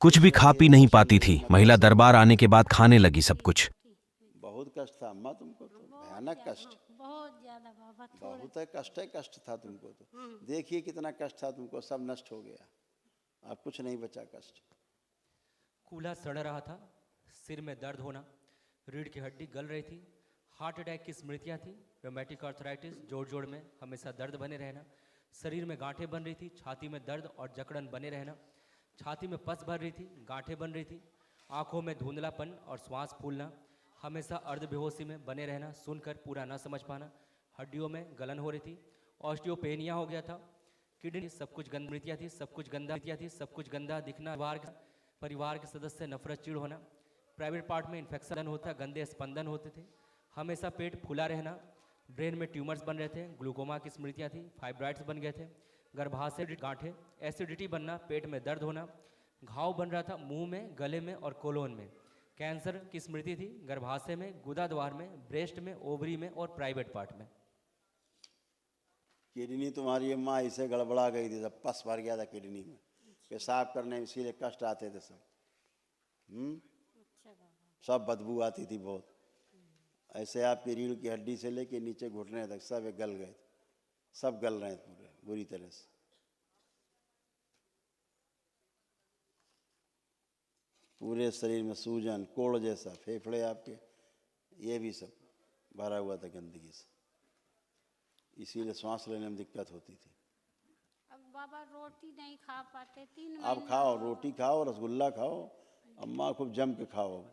कुछ भी खा पी नहीं पाती थी। महिला दरबार आने के बाद खाने लगी सब कुछ। बहुत कष्ट था अम्मा तुमको तो, भयानक कष्ट। बहुत ज्यादा बाबा। बहुत है कष्ट था तुमको तो। देखिए कितना कष्ट था तुमको, सब नष्ट हो गया, अब कुछ नहीं बचा कष्ट। कूल्हा सड़ रहा था, सिर में दर्द होना, रीढ़ की हड्डी गल रही थी, हार्ट अटैक की स्मृतियाँ थी, रोमेटिक आर्थराइटिस, जोड़ में हमेशा दर्द बने रहना, शरीर में गांठें बन रही थी, छाती में दर्द और जकड़न बने रहना, छाती में पस भर रही थी, गांठें बन रही थी, आंखों में धुंधलापन और श्वास फूलना, हमेशा अर्ध बेहोशी में बने रहना, सुनकर पूरा न समझ पाना, हड्डियों में गलन हो रही थी, ऑस्टियोपेनिया हो गया था, किडनी सब कुछ गंदा थी, सब कुछ गंदा दिखना, परिवार के सदस्य से नफरत चिड़ होना, प्राइवेट पार्ट में इन्फेक्शन होता, गंदे स्पंदन होते थे, हमेशा पेट फूला रहना, ब्रेन में ट्यूमर्स बन रहे थे, ग्लूकोमा की स्मृतियाँ थी, फाइब्राइड्स बन गए थे, गर्भाशय गांठें, एसिडिटी बनना, पेट में दर्द होना, घाव बन रहा था मुंह में, गले में और कोलोन में, कैंसर की स्मृति थी, गर्भाशय में, गुदा द्वार में, ब्रेस्ट में, ओवरी में और प्राइवेट पार्ट में। किडनी तुम्हारी अम्मा ऐसे गड़बड़ा गई थी, सब पस भर गया था किडनी में, पेशाब करने में इसीलिए कष्ट आते थे सब। सब बदबू आती थी बहुत, ऐसे आपकी रीढ़ की हड्डी से लेके नीचे घुटने तक सब गल गए थे, सब गल रहे थे पूरे बुरी तरह से। पूरे शरीर में सूजन, कोड़ जैसा, फेफड़े आपके ये भी सब भरा हुआ था गंदगी से, इसीलिए सांस लेने में दिक्कत होती थी। अब बाबा रोटी नहीं खा पाते 3 आप महीने। खाओ, रोटी खाओ, रसगुल्ला खाओ, अम्मा खूब जम के खाओ,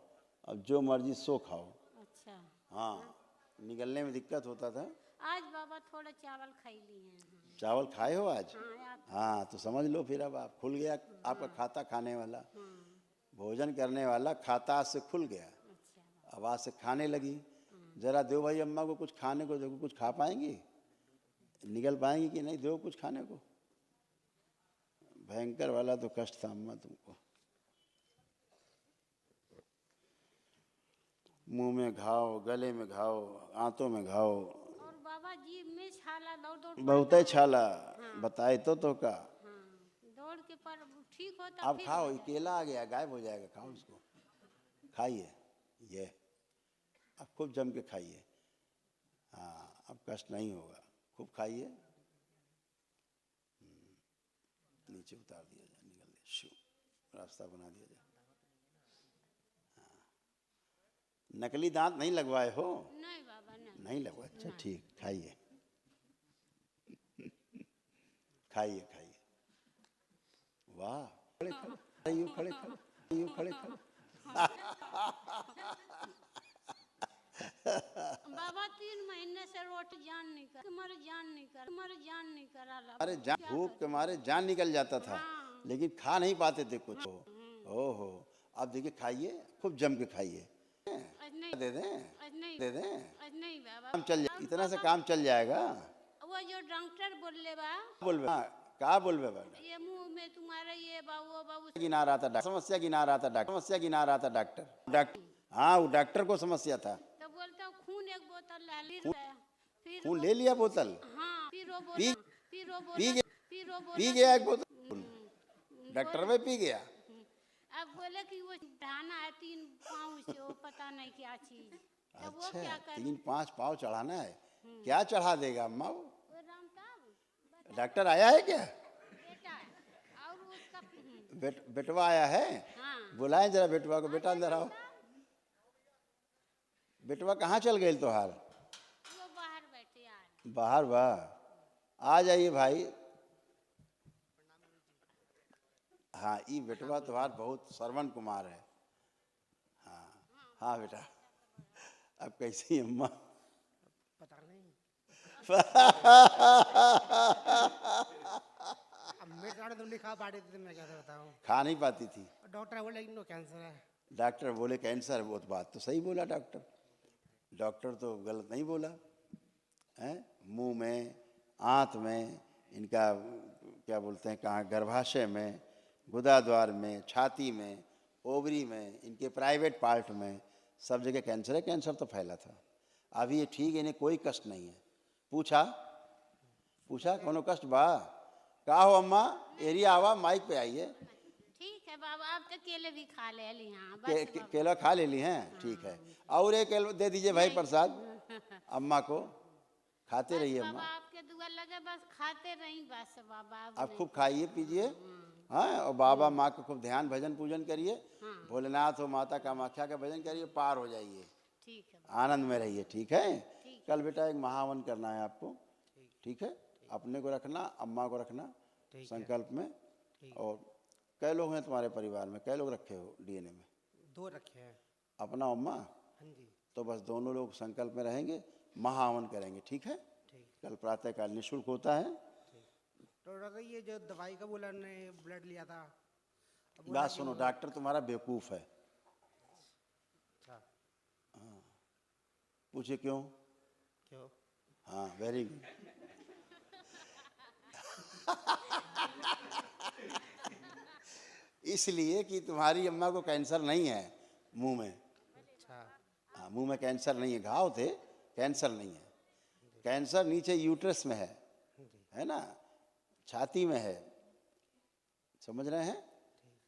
अब जो मर्जी सो खाओ। अच्छा। हाँ, निकलने में दिक्कत होता था। आज बाबा थोड़ा चावल खाई लिए हैं। चावल खाए हो आज? हाँ, हाँ, तो समझ लो फिर अब आप खुल गया आपका खाता, खाने वाला भोजन करने वाला खाता आज से खुल गया। अब आज से खाने लगी। जरा दो भाई अम्मा को कुछ खाने को, देखो कुछ खा पाएंगी, निकल पाएंगी कि नहीं, दो कुछ खाने को। भयंकर वाला तो कष्ट था अम्मा तुमको। मुंह में घाव, गले में घाव, आंतों में घाव, और बाबा जी में छाला दौड़ बहुत ही छाला। बताए तो का। दौड़ के पर ठीक होता। अब खाओ, केला आ गया, गायब हो जाएगा, खाओ उसको, खाइए ये, अब खूब जम के खाइए। हाँ, अब कष्ट नहीं होगा, खूब खाइए। नीचे उतार दिया जाए, निकल दिया, शिव रास्ता बना दिया जाए। नकली दांत नहीं लगवाए हो? नहीं बाबा नहीं लगवाए। अच्छा ठीक, खाइए खाइए खाइए। वाह, खड़े खड़े बाबा 3 महीने से रोटी जान नहीं कर, तुम्हारे जान नहीं करा। अरे भूख के मारे जान निकल जाता था। लेकिन खा नहीं पाते थे कुछ। ओहो, अब देखिए खाइए, खूब जम के खाइए। दे दें नहीं बाबा, काम चल जाए, इतना से काम चल जाएगा। वो जो डॉक्टर बोले बा, क्या बोलबे ये मुंह में तुम्हारे ये बाबू गिना रहा था डॉक्टर, समस्या गिना रहा था डॉक्टर। हाँ, वो डॉक्टर को समस्या था। तो बोलता खून एक बोतल खून ले लिया बोतल। हाँ, पी गया एक बोतल, डॉक्टर में पी गया। अब बोले कि वो चढ़ाना है 3 पाँव से, वो पता नहीं क्या चीज। अब वो क्या अच्छा, करे? 3-5 पाँव चढ़ाना है। क्या चढ़ा देगा अम्मा वो? राम साहब डॉक्टर आया है क्या? बेटा है और उसका बेटवा आया है? हाँ। बुलाए जरा बेटवा को, बेटा अंदर आओ। बेटवा कहाँ चल गए तोहार? वो बाहर बैठे यार। बाहर बा, आ जाइए भाई। हाँ, ये बेटवा तोहार बहुत श्रवण कुमार है। हाँ बेटा, अब कैसी अम्मा? पता नहीं। अब मैं तो नहीं खा पाती थी, मैं क्या बताऊँ। खा नहीं पाती थी। डॉक्टर बोले इनको कैंसर है। डॉक्टर बोले कैंसर है, वो तो बात तो सही बोला डॉक्टर तो गलत नहीं बोला है। मुंह में, आंत में, इनका क्या बोलते हैं, कहाँ, गर्भाशय में, गुदा द्वार में, छाती में, ओवरी में, इनके प्राइवेट पार्ट में, सब जगह कैंसर है। कैंसर तो फैला था। अभी ये ठीक है, इन्हें कोई कष्ट नहीं है। पूछा कोनो कष्ट बा? का हो अम्मा? एरिया आवा, माइक पे आइए। ठीक है बाबा, अब तो केले भी खा ले ली। हाँ बस बाबा। केला खा ले ली हैं, ठीक है। और एक केला दे दीजिए भाई प्रसाद अम्मा को, खाते रहिए बाबा अम्मा। आपके दुआ लगे, बस खाते रही बस बाबा। अब आप नहीं। खूब खाइए पीजिए, हाँ, और बाबा माँ को खूब ध्यान भजन पूजन करिए, भोलेनाथ हो माता कामाख्या का भजन करिए, पार हो जाइए, ठीक है बाबा। आनंद में रहिए, ठीक है। कल बेटा एक महावन करना है आपको, ठीक है। अपने को रखना, अम्मा को रखना संकल्प में। और कै लोग हैं तुम्हारे परिवार में, कै लोग रखे हो डीएनए में? 2 रखे हैं। अपना अम्मा, हाँ जी। तो बस दोनों लोग संकल्प में रहेंगे, महावन करेंगे, ठीक है। कल प्रातःकाल निःशुल्क होता है। तो डॉक्टर ये जो दवाई का बोला ने ब्लड लिया था, अब बोला बात कि सुनो, वो- डॉक्टर तुम्हारा बेवकूफ़ है। अच्छा, पूछे क्यों? क्यों? हाँ, वेरी गुड। इसलिए कि तुम्हारी अम्मा को कैंसर नहीं है मुंह में। अच्छा, हाँ, मुंह में कैंसर नहीं है, घाव थे, कैंसर नहीं है। कैंसर नीचे यूट्रस में है ना, छाती में है, समझ रहे हैं,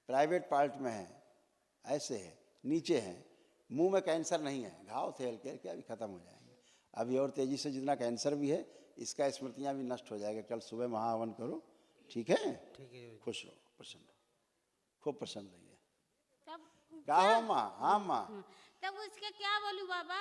प्राइवेट पार्ट में है, ऐसे है, नीचे है। मुंह में कैंसर नहीं है, घाव थे हल्के हल्के, अभी खत्म हो जाएंगे। अभी और तेजी से जितना कैंसर भी है, इसका स्मृतियाँ भी नष्ट हो जाएगा। कल सुबह महाहवन करो, ठीक है। ठीक है। खुश रहो, प्रसन्न रहो, खूब प्रसन्न रहिए। तब क्या हो माँ? हाँ माँ। तब उसके क्या बोलूं बाबा?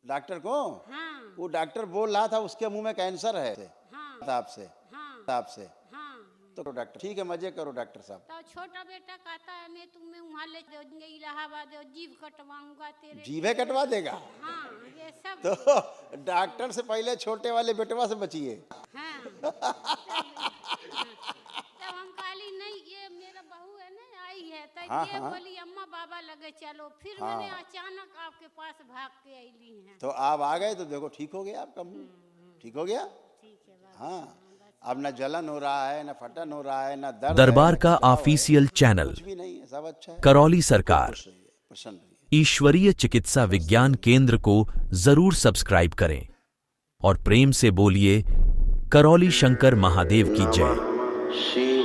डॉक्टर को? हाँ वो डॉक्टर बोल रहा था उसके मुंह में कैंसर है, हाँ आपसे हाँ आपसे हाँ। तो डॉक्टर, ठीक है, मजे करो डॉक्टर साहब। तो छोटा बेटा कहता है मैं तुम्हें वहाँ ले जाऊंगा इलाहाबाद, और जीभ कटवाऊंगा तेरे। जीभे कटवा देगा? हाँ ये सब। तो डॉक्टर से पहले छोटे वाले बेटवा से बचिए। हाँ तब हम कहली नहीं, ये मेरा बहू है ना आई है, तो हाँ, ये हाँ। बोली अम्मा बाबा लगे चलो। फिर हाँ। मैंने अचानक आपके पास भाग के अली हैं। तो आप आ गए तो देखो ठीक हो गया आपका मुंह, ठीक हो गया। ठीक है बाबा। हाँ, अब न जलन हो रहा है, न फटन हो रहा है, न दर्द दरबार है, का न खिंचाव है, ऑफिशियल चैनल कुछ भी नहीं है, सब अच्छा है। करौली सरकार खुश रहिए, प्रसन्न रहिए। ईश्वरीय चिकित्सा विज्ञान केंद्र को जरूर सब्सक्राइब करें और प्रेम से बोलिए करौली शंकर महादेव की जय। श्री